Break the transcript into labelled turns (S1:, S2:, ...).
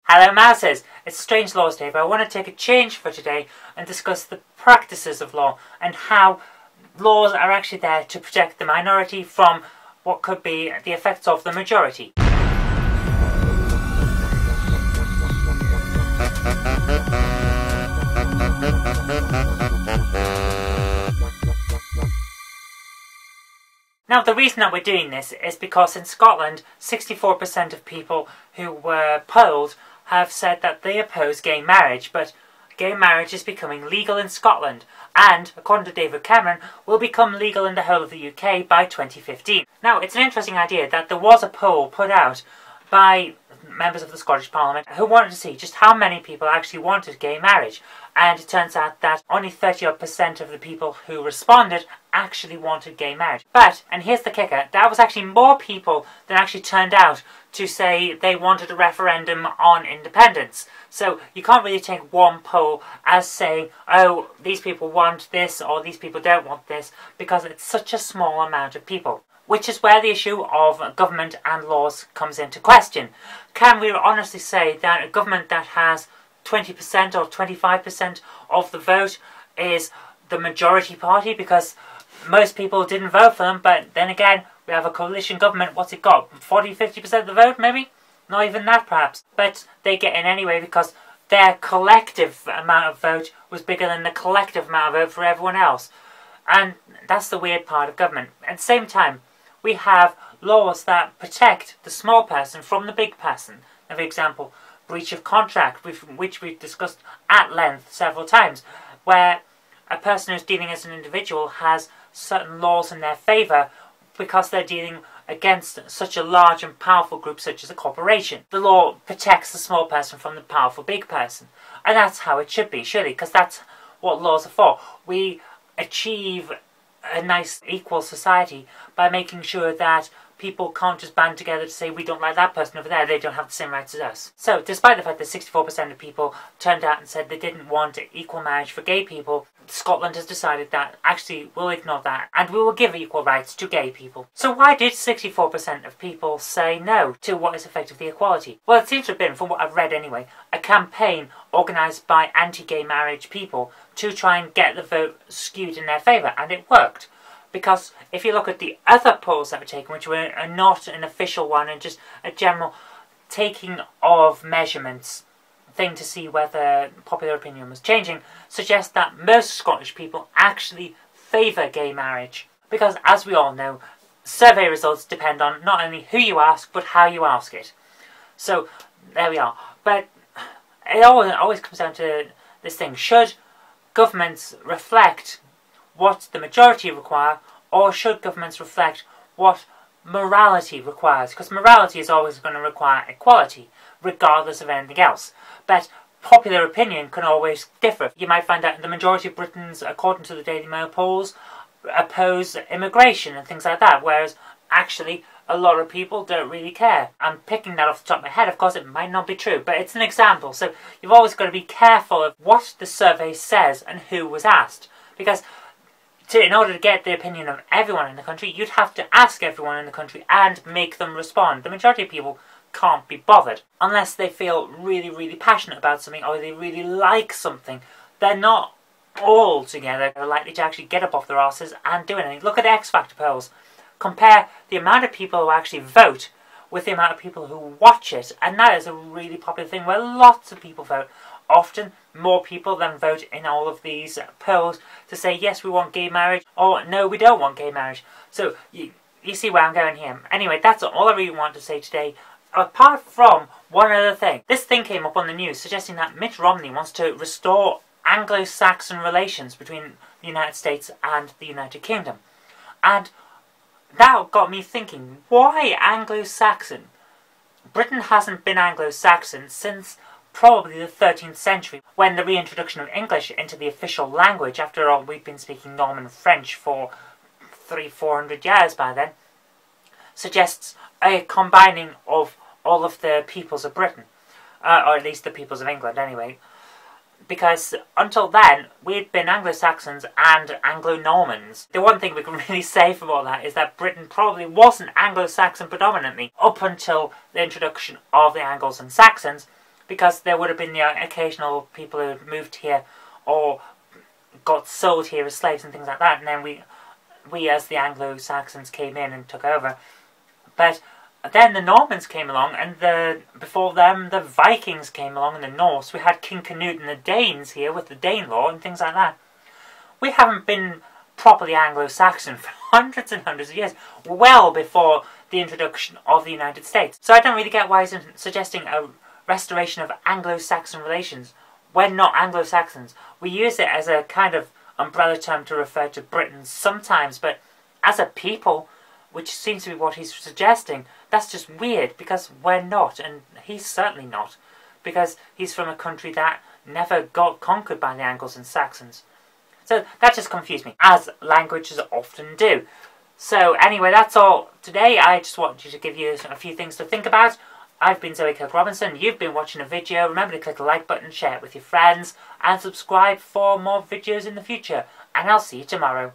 S1: Hello Mouses, it's Strange Laws Day, but I want to take a change for today and discuss the practices of law and how laws are actually there to protect the minority from what could be the effects of the majority. Now the reason that we're doing this is because in Scotland 64% of people who were polled have said that they oppose gay marriage, but gay marriage is becoming legal in Scotland and, according to David Cameron, will become legal in the whole of the UK by 2015. Now it's an interesting idea that there was a poll put out by members of the Scottish Parliament who wanted to see just how many people actually wanted gay marriage, and it turns out that only 30% of the people who responded actually wanted gay marriage. But, and here's the kicker, that was actually more people than actually turned out to say they wanted a referendum on independence. So you can't really take one poll as saying, oh, these people want this or these people don't want this, because it's such a small amount of people. Which is where the issue of government and laws comes into question. Can we honestly say that a government that has 20% or 25% of the vote is the majority party because most people didn't vote for them, but then again, we have a coalition government, what's it got, 40-50% of the vote maybe? Not even that perhaps. But they get in anyway because their collective amount of vote was bigger than the collective amount of vote for everyone else. And that's the weird part of government. At the same time, we have laws that protect the small person from the big person. For example, breach of contract, which we've discussed at length several times, where a person who's dealing as an individual has certain laws in their favour because they're dealing against such a large and powerful group such as a corporation. The law protects the small person from the powerful big person. And that's how it should be, surely, because that's what laws are for. We achieve a nice equal society by making sure that people can't just band together to say we don't like that person over there, they don't have the same rights as us. So despite the fact that 64% of people turned out and said they didn't want equal marriage for gay people, Scotland has decided that actually we'll ignore that and we will give equal rights to gay people. So why did 64% of people say no to what is effectively equality? Well, it seems to have been, from what I've read anyway, a campaign organised by anti-gay marriage people to try and get the vote skewed in their favour, and it worked. Because if you look at the other polls that were taken, which were not an official one and just a general taking of measurements thing to see whether popular opinion was changing, suggests that most Scottish people actually favour gay marriage. Because as we all know, survey results depend on not only who you ask, but how you ask it. So there we are. But it always comes down to this thing. Should governments reflect what the majority require, or should governments reflect what morality requires? Because morality is always going to require equality, regardless of anything else. But popular opinion can always differ. You might find out the majority of Britons, according to the Daily Mail polls, oppose immigration and things like that, whereas actually a lot of people don't really care. I'm picking that off the top of my head, of course it might not be true, but it's an example. So you've always got to be careful of what the survey says and who was asked. Because in order to get the opinion of everyone in the country, you'd have to ask everyone in the country and make them respond. The majority of people can't be bothered. Unless they feel really, really passionate about something or they really like something, they're not all together likely to actually get up off their asses and do anything. Look at X Factor polls. Compare the amount of people who actually vote with the amount of people who watch it, and that is a really popular thing where lots of people vote. Often more people than vote in all of these polls to say yes, we want gay marriage, or no, we don't want gay marriage. So you see where I'm going here. Anyway, that's all I really want to say today, apart from one other thing. This thing came up on the news suggesting that Mitt Romney wants to restore Anglo-Saxon relations between the United States and the United Kingdom. And that got me thinking, why Anglo-Saxon? Britain hasn't been Anglo-Saxon since probably the 13th century, when the reintroduction of English into the official language. After all, we've been speaking Norman French for 300-400 years by then, suggests a combining of all of the peoples of Britain, or at least the peoples of England anyway, because until then we'd been Anglo-Saxons and Anglo-Normans. The one thing we can really say from all that is that Britain probably wasn't Anglo-Saxon predominantly up until the introduction of the Angles and Saxons, because there would have been the occasional people who had moved here or got sold here as slaves and things like that, and then we as the Anglo-Saxons came in and took over. But then the Normans came along, and before them the Vikings came along, and the Norse. We had King Canute and the Danes here with the Dane law and things like that. We haven't been properly Anglo-Saxon for hundreds and hundreds of years, well before the introduction of the United States. So I don't really get why he's suggesting a restoration of Anglo-Saxon relations. We're not Anglo-Saxons. We use it as a kind of umbrella term to refer to Britain sometimes, but as a people, which seems to be what he's suggesting, that's just weird, because we're not, and he's certainly not, because he's from a country that never got conquered by the Angles and Saxons. So that just confused me, as languages often do. So anyway, that's all today. I just wanted to give you a few things to think about. I've been Zoe Kirk-Robinson. You've been watching a video. Remember to click the like button, share it with your friends, and subscribe for more videos in the future. And I'll see you tomorrow.